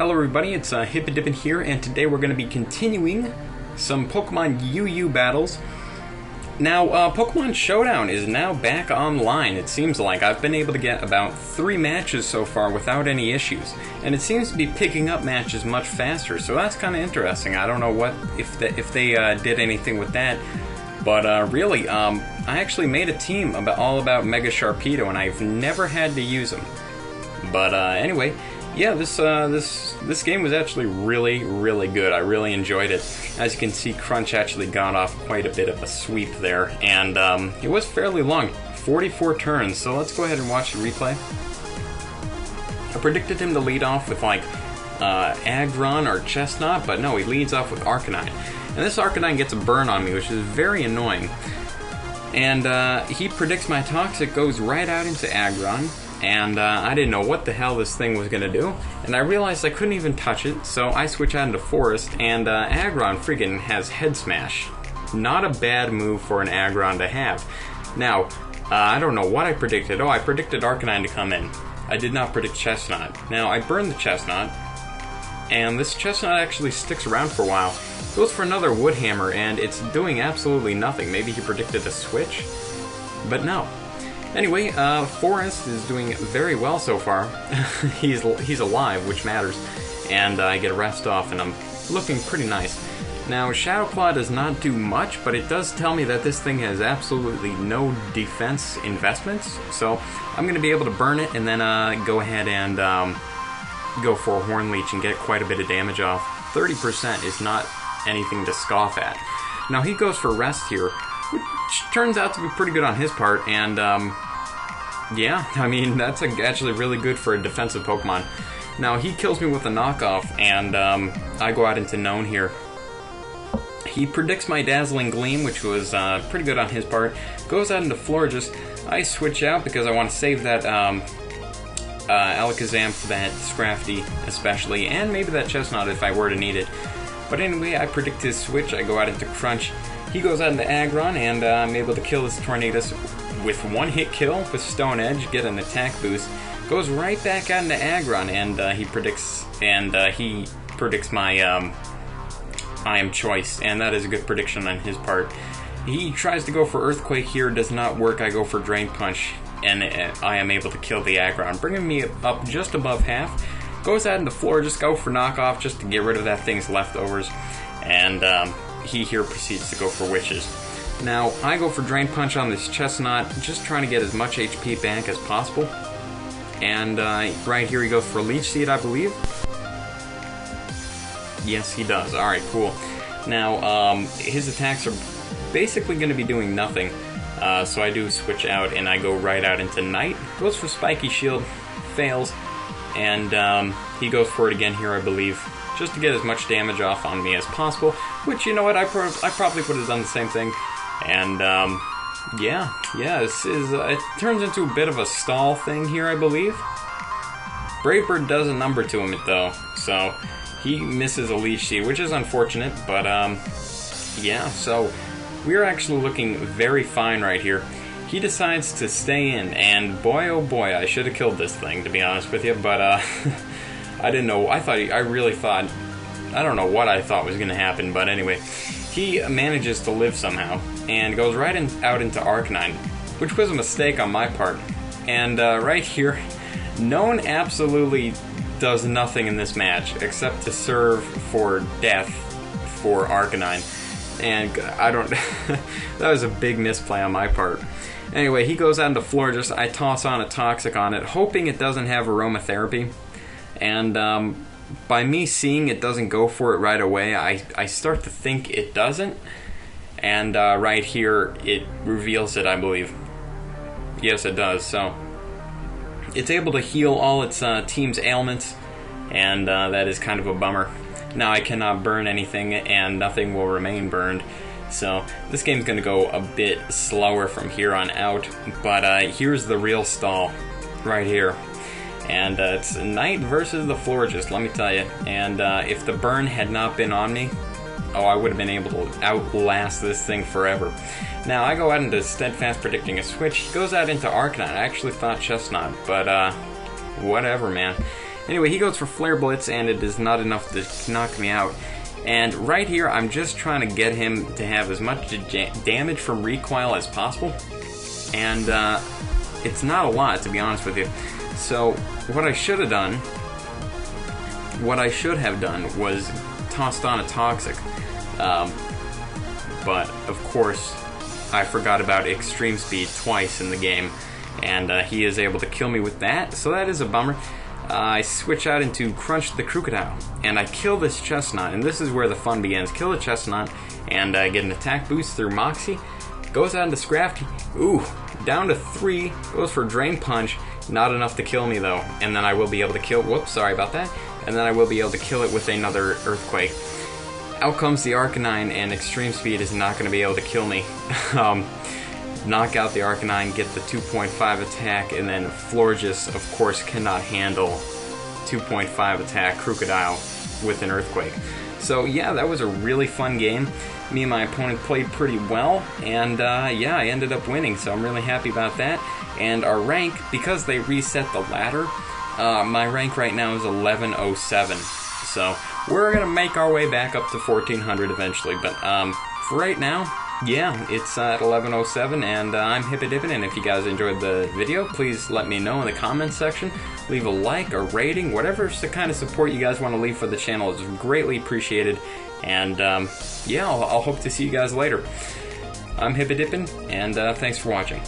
Hello everybody, it's Hippadippin here, and today we're going to be continuing some Pokemon UU battles. Now, Pokemon Showdown is now back online, it seems like. I've been able to get about 3 matches so far without any issues, and it seems to be picking up matches much faster, so that's kind of interesting. I don't know if they did anything with that, but really, I actually made a team all about Mega Sharpedo, and I've never had to use them. But anyway, yeah, this game was actually really good. I really enjoyed it. As you can see, Crunch actually got off quite a bit of a sweep there, and it was fairly long, 44 turns. So let's go ahead and watch the replay. I predicted him to lead off with like Aggron or Chestnut, but no, he leads off with Arcanine, and this Arcanine gets a burn on me, which is very annoying. And he predicts my Toxic goes right out into Aggron. And I didn't know what the hell this thing was going to do, and I realized I couldn't even touch it, so I switch out into Forest, and Aggron friggin' has Head Smash. Not a bad move for an Aggron to have. Now, I don't know what I predicted. Oh, I predicted Arcanine to come in. I did not predict Chestnut. Now, I burned the Chestnut, and this Chestnut actually sticks around for a while. Goes for another Wood Hammer, and it's doing absolutely nothing. Maybe he predicted a switch? But no. Anyway, Forest is doing very well so far. He's alive, which matters, and I get a rest off, and I'm looking pretty nice. Now, Shadow Claw does not do much, but it does tell me that this thing has absolutely no defense investments, so I'm going to be able to burn it and then go ahead and go for a Horn Leech and get quite a bit of damage off. 30% is not anything to scoff at. Now, he goes for Rest here, which turns out to be pretty good on his part, and yeah, I mean, that's actually really good for a defensive Pokemon. Now, he kills me with a knockoff, and I go out into Known here. He predicts my Dazzling Gleam, which was pretty good on his part. Goes out into Florges. I switch out because I want to save that Alakazam for that Scrafty, especially, and maybe that Chestnut if I were to need it. But anyway, I predict his switch. I go out into Crunch. He goes out into Aggron, and I'm able to kill this Tornadus with one-hit kill with Stone Edge, get an attack boost. Goes right back out into Aggron, and he predicts my I Am Choice, and that is a good prediction on his part. He tries to go for Earthquake here, does not work. I go for Drain Punch, and I am able to kill the Aggron, bringing me up just above half. Goes out into Floor, just go for Knockoff, just to get rid of that thing's leftovers, and he here proceeds to go for Witches. Now, I go for Drain Punch on this Chestnut, just trying to get as much HP back as possible. And right here he goes for Leech Seed, I believe. Yes, he does. Alright, cool. Now, his attacks are basically going to be doing nothing. So I do switch out, and I go right out into Night. Goes for Spiky Shield, fails, and he goes for it again here, I believe, just to get as much damage off on me as possible, which, you know what, I probably would have done the same thing, and yeah, it turns into a bit of a stall thing here, I believe. Brave Bird does a number to him, though, so he misses a Leech Seed, which is unfortunate, but yeah, so we're actually looking very fine right here. He decides to stay in, and boy oh boy, I should have killed this thing, to be honest with you, but I didn't know. I really thought, I don't know what I thought was going to happen, but anyway, he manages to live somehow and goes right out into Arcanine, which was a mistake on my part. And right here, Known absolutely does nothing in this match except to serve for death for Arcanine, and I don't. That was a big misplay on my part. Anyway, he goes out into Florges. I toss on a Toxic on it, hoping it doesn't have Aromatherapy. And by me seeing it doesn't go for it right away, I start to think it doesn't. And right here, it reveals it, I believe. Yes, it does. So it's able to heal all its team's ailments, and that is kind of a bummer. Now I cannot burn anything, and nothing will remain burned. So this game's going to go a bit slower from here on out. But here's the real stall, right here. And it's Night versus the Florges, let me tell you. And if the burn had not been on me, oh, I would have been able to outlast this thing forever. Now, I go out into Steadfast predicting a switch. He goes out into Arcanine. I actually thought Chestnut, but whatever, man. Anyway, he goes for Flare Blitz, and it is not enough to knock me out. And right here, I'm just trying to get him to have as much damage from recoil as possible. And it's not a lot, to be honest with you. So what I should have done was tossed on a Toxic. But of course, I forgot about Extreme Speed twice in the game, and he is able to kill me with that, so that is a bummer. I switch out into Crunch the Crocodile, and I kill this Chestnut, and this is where the fun begins. Kill the Chestnut, and get an attack boost through Moxie. Goes out into Scrafty. Ooh, down to 3. Goes for Drain Punch. Not enough to kill me though, and then I will be able to kill. Whoops, sorry about that. And then I will be able to kill it with another Earthquake. Out comes the Arcanine, and Extreme Speed is not going to be able to kill me. Knock out the Arcanine, get the 2.5 attack, and then Florges, of course, cannot handle 2.5 attack Crocodile with an Earthquake. So yeah, that was a really fun game. Me and my opponent played pretty well, and yeah, I ended up winning, so I'm really happy about that. And our rank, because they reset the ladder, my rank right now is 1107. So we're gonna make our way back up to 1400 eventually, but for right now, yeah, it's at 1107, and I'm Hippodippin', and if you guys enjoyed the video, please let me know in the comments section. Leave a like, a rating, whatever's the kind of support you guys want to leave for the channel is greatly appreciated. And yeah, I'll hope to see you guys later. I'm Hippodippin', and thanks for watching.